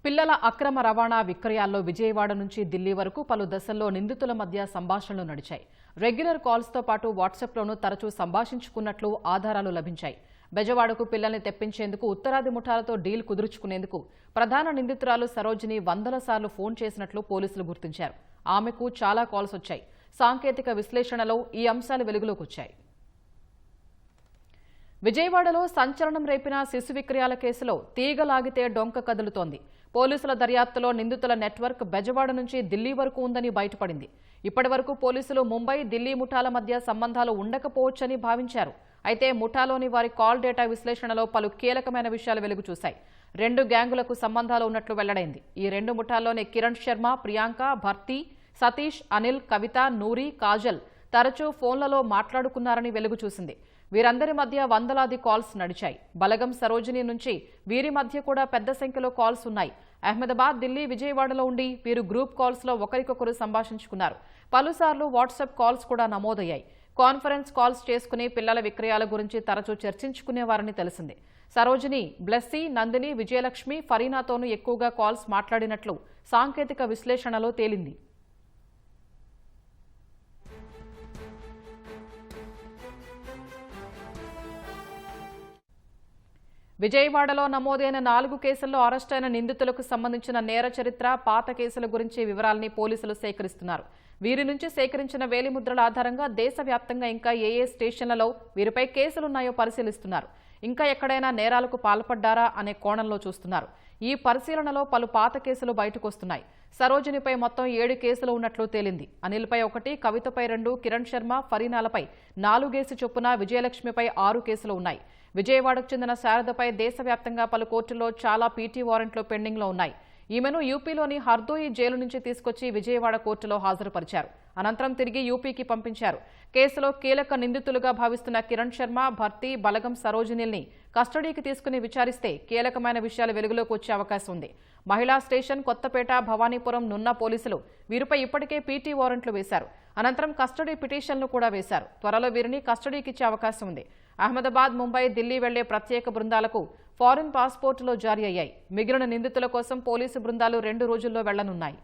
పిల్లల అక్రమ రవాణా విక్రయాల్లో విజయవాడ నుంచి ఢిల్లీ వరకు పలు దశల్లో నిందితుల మధ్య సంభాషణలు నడిచాయి. రెగ్యులర్ కాల్స్తో పాటు వాట్సాప్లోనూ తరచూ సంభాషించుకున్నట్లు ఆధారాలు లభించాయి. బెజవాడకు పిల్లల్ని తెప్పించేందుకు ఉత్తరాది ముఠాలతో డీల్ కుదుర్చుకునేందుకు ప్రధాన నిందితురాలు సరోజిని వందల సార్లు ఫోన్ చేసినట్లు పోలీసులు గుర్తించారు. ఆమెకు చాలా కాల్స్ వచ్చాయి. సాంకేతిక విశ్లేషణలో ఈ అంశాలు వెలుగులోకి వచ్చాయి. విజయవాడలో సంచలనం రేపిన శిశు విక్రయాల కేసులో తీగలాగితే డొంక కదులుతోంది. పోలీసుల దర్యాప్తులో నిందితుల నెట్వర్క్ బెజవాడ నుంచి ఢిల్లీ వరకు ఉందని బయటపడింది. ఇప్పటి వరకు పోలీసులు ముంబై, ఢిల్లీ ముఠాల మధ్య సంబంధాలు ఉండకపోవచ్చని భావించారు. అయితే ముఠాలోని వారి కాల్ డేటా విశ్లేషణలో పలు కీలకమైన విషయాలు వెలుగు చూశాయి. 2 గ్యాంగులకు సంబంధాలు ఉన్నట్లు వెల్లడైంది. ఈ 2 ముఠాల్లోని కిరణ్ శర్మ, ప్రియాంక, భర్తీ, సతీష్, అనిల్, కవిత, నూరి, కాజల్ తరచూ ఫోన్లలో మాట్లాడుకున్నారని వెలుగు చూసింది. వీరందరి మధ్య వందలాది కాల్స్ నడిచాయి. బలగం సరోజిని నుంచి వీరి మధ్య కూడా పెద్ద సంఖ్యలో కాల్స్ ఉన్నాయి. అహ్మదాబాద్, ఢిల్లీ, విజయవాడలో ఉండి వీరు గ్రూప్ కాల్స్లో ఒకరికొకరు సంభాషించుకున్నారు. పలుసార్లు వాట్సాప్ కాల్స్ కూడా నమోదయ్యాయి. కాన్ఫరెన్స్ కాల్స్ చేసుకుని పిల్లల విక్రయాల గురించి తరచూ చర్చించుకునేవారని తెలిసింది. సరోజిని, బ్లెస్సీ, నందిని, విజయలక్ష్మి, ఫరీనాతోనూ ఎక్కువగా కాల్స్ మాట్లాడినట్లు సాంకేతిక విశ్లేషణలో తేలింది. విజయవాడలో నమోదైన 4 కేసుల్లో అరెస్టైన నిందితులకు సంబంధించిన నేర చరిత్ర, పాత కేసుల గురించి వివరాల్ని పోలీసులు సేకరిస్తున్నారు. వీరి నుంచి సేకరించిన వేలిముద్రల ఆధారంగా దేశవ్యాప్తంగా ఇంకా ఏ స్టేషన్లలో వీరిపై కేసులున్నాయో పరిశీలిస్తున్నారు. ఇంకా ఎక్కడైనా నేరాలకు పాల్పడ్డారా అనే కోణంలో చూస్తున్నారు. ఈ పరిశీలనలో పలు పాత కేసులు బయటకొస్తున్నాయి. సరోజినిపై మొత్తం 7 కేసులు ఉన్నట్లు తేలింది. అనిల్పై 1, కవితపై 2, కిరణ్ శర్మ, ఫరీనాలపై 4 చొప్పున, విజయలక్ష్మిపై 6 కేసులు ఉన్నాయి. విజయవాడకు చెందిన శారదపై దేశవ్యాప్తంగా పలు కోర్టుల్లో చాలా పీటీ వారెంట్లు పెండింగ్లో ఉన్నాయి. ఈమెను యూపీలోని హర్దోయి జైలు నుంచి తీసుకొచ్చి విజయవాడ కోర్టులో హాజరుపరిచారు. అనంతరం తిరిగి యూపీకి పంపించారు. కేసులో కీలక నిందితులుగా భావిస్తున్న కిరణ్ శర్మ, భర్తీ, బలగం సరోజినిల్ని కస్టడీకి తీసుకుని విచారిస్తే కీలకమైన విషయాలు వెలుగులోకి వచ్చే అవకాశం ఉంది. మహిళా స్టేషన్, కొత్తపేట, భవానీపురం నున్న పోలీసులు వీరిపై ఇప్పటికే పీటీ వారెంట్లు వేశారు. అనంతరం కస్టడీ పిటిషన్లు కూడా వేశారు. త్వరలో వీరిని కస్టడీకి ఇచ్చే అవకాశం ఉంది. అహ్మదాబాద్, ముంబై, ఢిల్లీ వెళ్లే ప్రత్యేక బృందాలకు ఫారిన్ పాస్పోర్టులు జారీ అయ్యాయి. మిగిలిన నిందితుల కోసం పోలీసు బృందాలు 2 రోజుల్లో వెళ్లనున్నాయి.